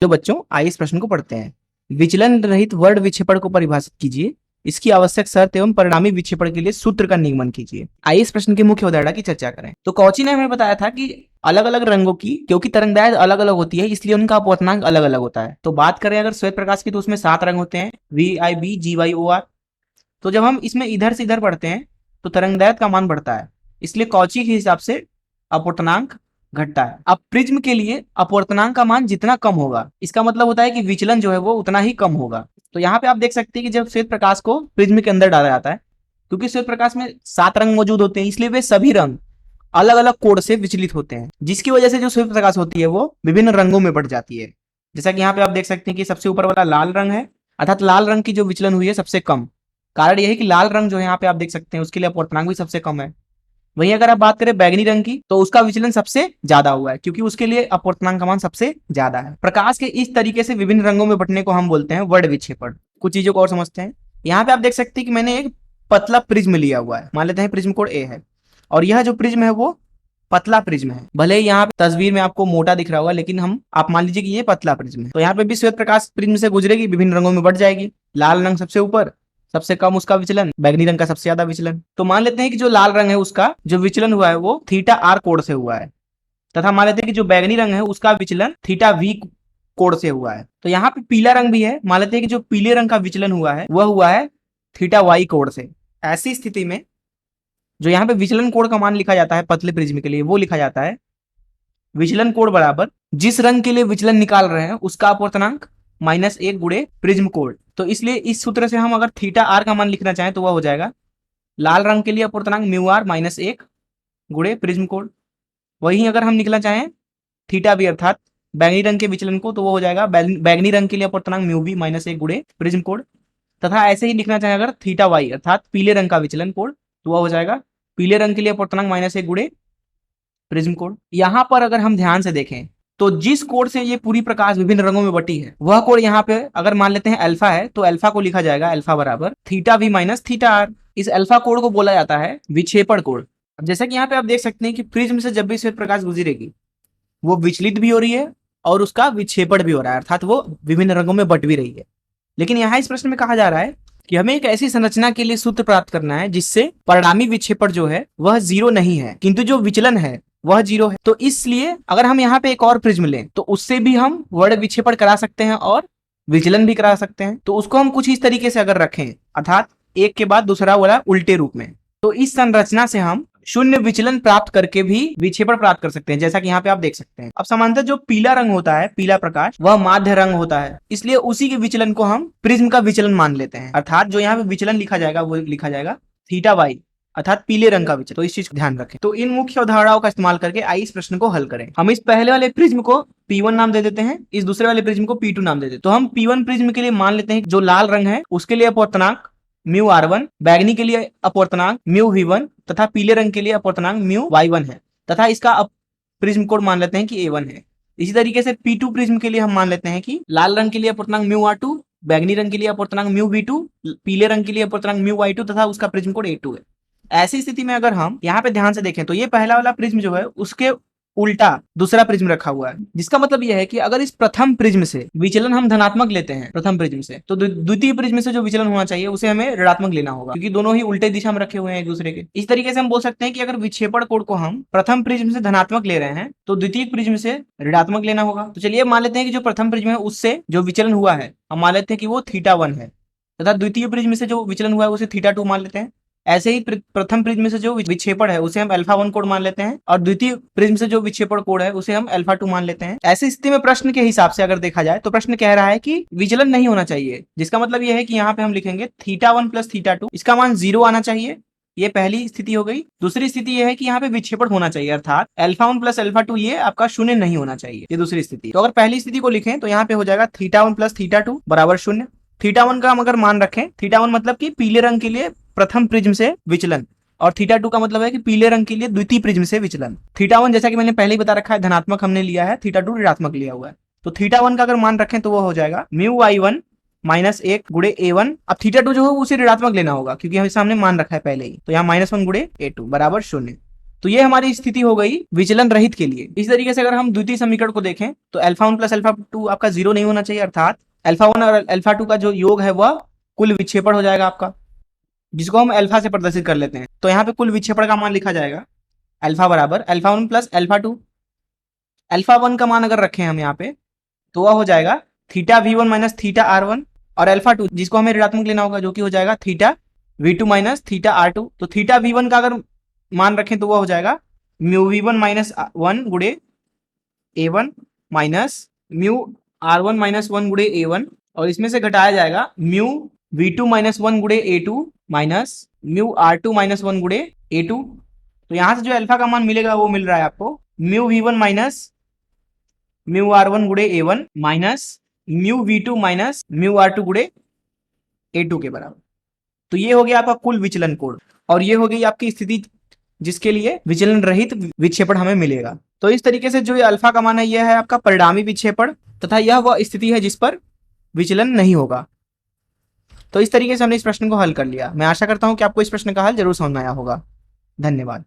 तो बच्चों आइए इस प्रश्न को पढ़ते हैं। विचलन रहित वर्ड विक्षेपण को परिभाषित कीजिए, इसकी आवश्यक शर्त एवं परिणामी विक्षेपण के लिए सूत्र का निगमन कीजिए। आइए इस प्रश्न की मुख्य अवधारणा की चर्चा करें। तो कौची ने हमें बताया था कि अलग अलग रंगों की क्योंकि तरंगदैर्घ्य अलग अलग होती है इसलिए उनका अपवर्तनांक अलग अलग होता है। तो बात करें अगर श्वेत प्रकाश की तो उसमें 7 रंग होते हैं VIB GYOR। तो जब हम इसमें इधर से इधर बढ़ते हैं तो तरंगदैर्घ्य का मान बढ़ता है, इसलिए कौची के हिसाब से अपवर्तनांक घटता है। अब प्रिज्म के लिए अपवर्तनांक का मान जितना कम होगा इसका मतलब होता है कि विचलन जो है वो उतना ही कम होगा। तो यहाँ पे आप देख सकते हैं कि जब श्वेत प्रकाश को प्रिज्म के अंदर डाला जाता है, क्योंकि श्वेत प्रकाश में 7 रंग मौजूद होते हैं इसलिए वे सभी रंग अलग अलग कोण से विचलित होते हैं, जिसकी वजह से जो श्वेत प्रकाश होती है वो विभिन्न रंगों में बढ़ जाती है। जैसा कि यहाँ पे आप देख सकते हैं कि सबसे ऊपर वाला लाल रंग है, अर्थात लाल रंग की जो विचलन हुई है सबसे कम। कारण यह है कि लाल रंग जो है यहाँ पे आप देख सकते हैं उसके लिए अपवर्तनांक भी सबसे कम है। वहीं अगर आप बात करें बैगनी रंग की तो उसका विचलन सबसे ज्यादा हुआ है, क्योंकि उसके लिए अपवर्तनांक का मान सबसे ज्यादा है। प्रकाश के इस तरीके से विभिन्न रंगों में बंटने को हम बोलते हैं वर्ड विक्षेपण। कुछ चीजों को और समझते हैं। यहाँ पे आप देख सकते हैं कि मैंने एक पतला प्रिज्म लिया हुआ है, मान लेते हैं प्रिज्म कोड A है, और यह जो प्रिज्म है वो पतला प्रिज्म है। भले ही यहाँ पे तस्वीर में आपको मोटा दिख रहा होगा, लेकिन आप मान लीजिए कि ये पतला प्रिज्म है। तो यहाँ पे भी श्वेत प्रकाश प्रिज्म से गुजरेगी, विभिन्न रंगों में बढ़ जाएगी। लाल रंग सबसे ऊपर, सबसे कम उसका विचलन, बैगनी रंग का सबसे ज्यादा विचलन। तो मान लेते हैं कि जो लाल रंग है उसका जो विचलन हुआ है वो θr कोण से हुआ है, तथा मान लेते हैं कि जो बैगनी रंग है उसका विचलन θv कोण से हुआ है। तो यहाँ पे पीला रंग भी है, मान लेते हैं कि जो पीले रंग का विचलन हुआ है वह हुआ है θy कोण से। ऐसी स्थिति में जो यहाँ पे विचलन कोण का मान लिखा जाता है पतले प्रिज्म के लिए, वो लिखा जाता है विचलन कोण बराबर जिस रंग के लिए विचलन निकाल रहे हैं उसका अपवर्तनांक -1 गुणे प्रिज्म कोण। तो इसलिए इस सूत्र से हम अगर θr का मान लिखना चाहें तो वह हो जाएगा लाल रंग के लिए अपवर्तनांक μr -1 गुणे प्रिज्म कोण। वहीं अगर हम निकलना चाहें θb अर्थात बैगनी रंग के विचलन को तो वो हो जाएगा बैगनी रंग के लिए अपवर्तनांक μb -1 गुणे प्रिज्म कोण। तथा ऐसे ही लिखना चाहें अगर θy अर्थात पीले रंग का विचलन कोण तो वह हो जाएगा पीले रंग के लिए अपवर्तनांक -1 गुणे प्रिज्म कोण। यहां पर अगर हम ध्यान से देखें तो जिस कोण से ये पूरी प्रकाश विभिन्न रंगों में बटी है वह कोण यहाँ पे अगर मान लेते हैं अल्फा है तो अल्फा को लिखा जाएगा अल्फा बराबर θv माइनस θr। इस अल्फा कोण को बोला जाता है विक्षेपण कोण। अब जैसा कि यहाँ पे आप देख सकते हैं कि प्रिज्म से जब भी श्वेत प्रकाश गुजरेगी वो विचलित भी हो रही है और उसका विक्षेपण भी हो रहा है, अर्थात वो विभिन्न रंगों में बट भी रही है। लेकिन यहाँ इस प्रश्न में कहा जा रहा है कि हमें एक ऐसी संरचना के लिए सूत्र प्राप्त करना है जिससे परिणामी विक्षेपण जो है वह 0 नहीं है, किंतु जो विचलन है वह 0 है। तो इसलिए अगर हम यहाँ पे एक और प्रिज्म लें तो उससे भी हम वर्ड विक्षेपण करा सकते हैं और विचलन भी करा सकते हैं। तो उसको हम कुछ इस तरीके से अगर रखें, अर्थात एक के बाद दूसरा वाला उल्टे रूप में, तो इस संरचना से हम शून्य विचलन प्राप्त करके भी विक्षेपण प्राप्त कर सकते हैं, जैसा कि यहाँ पे आप देख सकते हैं। अब समांतर जो पीला रंग होता है, पीला प्रकाश, वह माध्य रंग होता है, इसलिए उसी के विचलन को हम प्रिज्म का विचलन मान लेते हैं। अर्थात जो यहाँ पे विचलन लिखा जाएगा वो लिखा जाएगा θy अर्थात पीले रंग का विचलन। तो इस चीज को ध्यान रखें। तो इन मुख्य अवधारणाओं का इस्तेमाल करके आइए इस प्रश्न को हल करें। हम इस पहले वाले प्रिज्म को P1 नाम दे देते हैं, इस दूसरे वाले प्रिज्म को P2 नाम दे देते हैं। तो हम P1 प्रिज्म के लिए मान लेते हैं जो लाल रंग है उसके लिए अपवर्तनांक μr1, बैगनी के लिए अपवर्तनांक μv1 तथा पीले रंग के लिए अपवर्तनांक μy1 है, तथा इसका प्रिज्म कोण मान लेते हैं कि A1 है। इसी तरीके से P2 प्रिज्म के लिए हम मान लेते हैं कि लाल रंग के लिए अपवर्तनांक μr2, बैगनी रंग के लिए अपवर्तनांक μv2, पीले रंग के लिए अपवर्तनांक μy2 तथा उसका प्रिज्म कोण A2 है। ऐसी स्थिति में अगर हम यहाँ पे ध्यान से देखें तो ये पहला वाला प्रिज्म जो है उसके उल्टा दूसरा प्रिज्म रखा हुआ है, जिसका मतलब यह है कि अगर इस प्रथम प्रिज्म से विचलन हम धनात्मक लेते हैं प्रथम प्रिज्म से, तो द्वितीय प्रिज्म से जो विचलन होना चाहिए उसे हमें ऋणात्मक लेना होगा, क्योंकि दोनों ही उल्टे दिशा में रखे हुए हैं एक दूसरे के। इस तरीके से हम बोल सकते हैं कि अगर विक्षेपण कोण को हम प्रथम प्रिज्म से धनात्मक ले रहे हैं तो द्वितीय प्रिज्म से ऋणात्मक लेना होगा। तो चलिए मान लेते हैं कि जो प्रथम प्रिज्म है उससे जो विचलन हुआ है हम मान लेते हैं कि वो θ1 है, तथा द्वितीय प्रिज्म से जो विचलन हुआ है उसे θ2 मान लेते हैं। ऐसे ही प्रथम प्रिज्म से जो विक्षेपण है उसे हम α1 कोण मान लेते हैं और द्वितीय प्रिज्म से जो विक्षेपण कोण है उसे हम α2 मान लेते हैं। ऐसी स्थिति में प्रश्न के हिसाब से अगर देखा जाए तो प्रश्न कह रहा है कि विचलन नहीं होना चाहिए, जिसका मतलब यह है कि यहाँ पे हम लिखेंगे θ1 + θ2, इसका मान 0 आना चाहिए। ये पहली स्थिति हो गई। दूसरी स्थिति यह है कि यहाँ पे विक्षेपण होना चाहिए, अर्थात α1 + α2 ये आपका शून्य नहीं होना चाहिए, ये दूसरी स्थिति। तो अगर पहली स्थिति को लिखें तो यहाँ पे हो जाएगा θ1 + θ2 बराबर 0। θ1 का हम अगर मान रखें, θ1 मतलब कि पीले रंग के लिए प्रथम प्रिज्म से विचलन, और θ2 का मतलब है कि पीले रंग के लिए द्वितीय प्रिज्म से विचलन। θ1 जैसा कि मैंने पहले ही बता रखा है धनात्मक हमने लिया है, θ2 ऋणात्मक लिया हुआ है। तो θ1 का अगर मान रखें तो वो हो जाएगा μy1 -1 गुणे A1। अब θ2 जो है उसे ऋणात्मक लेना होगा क्योंकि हम सामने मान रखा है पहले ही, तो यहाँ -1 गुणे A2 बराबर 0। तो तो ये हमारी स्थिति हो गई विचलन रहित के लिए। इस तरीके से अगर हम द्वितीय समीकरण को देखें तो अल्फा 1 प्लस अल्फा 2 आपका 0 नहीं होना चाहिए, अर्थात अल्फा 1 और अल्फा 2 का जो योग है वह कुल विक्षेपण हो जाएगा आपका, जिसको हम अल्फा से प्रदर्शित कर लेते हैं। तो यहाँ पे कुल विक्षेपण का मान लिखा जाएगा अल्फा बराबर अल्फा 1 प्लस अल्फा 2। अल्फा 1 का मान अगर रखें हम यहाँ पे तो वह हो जाएगा theta V1 minus theta R1, और अल्फा 2 जिसको हमें ऋणात्मक लेना होगा जो कि हो जाएगा theta V2 minus theta R2। तो थीटा V1 का अगर मान रखें तो वह हो जाएगा म्यू V1 माइनस 1 गुड़े A1 minus mu R1 minus 1 गुड़े A1, और इसमें से घटाया जाएगा म्यू V2 माइनस 1 गुड़े A2 minus mu R2 minus 1 गुड़े A2। तो यहां से जो अल्फा का मान मिलेगा वो मिल रहा है आपको mu V1 minus mu R1 गुड़े A1 minus mu V2 minus mu R2 गुड़े A2 के बराबर। तो ये हो गया आपका कुल विचलन कोण, और ये हो गई आपकी स्थिति जिसके लिए विचलन रहित विक्षेपण हमें मिलेगा। तो इस तरीके से जो ये अल्फा का मान है यह है आपका परिणामी विक्षेपण, तथा यह वह स्थिति है जिस पर विचलन नहीं होगा। तो इस तरीके से हमने इस प्रश्न को हल कर लिया। मैं आशा करता हूं कि आपको इस प्रश्न का हल जरूर समझ में आया होगा। धन्यवाद।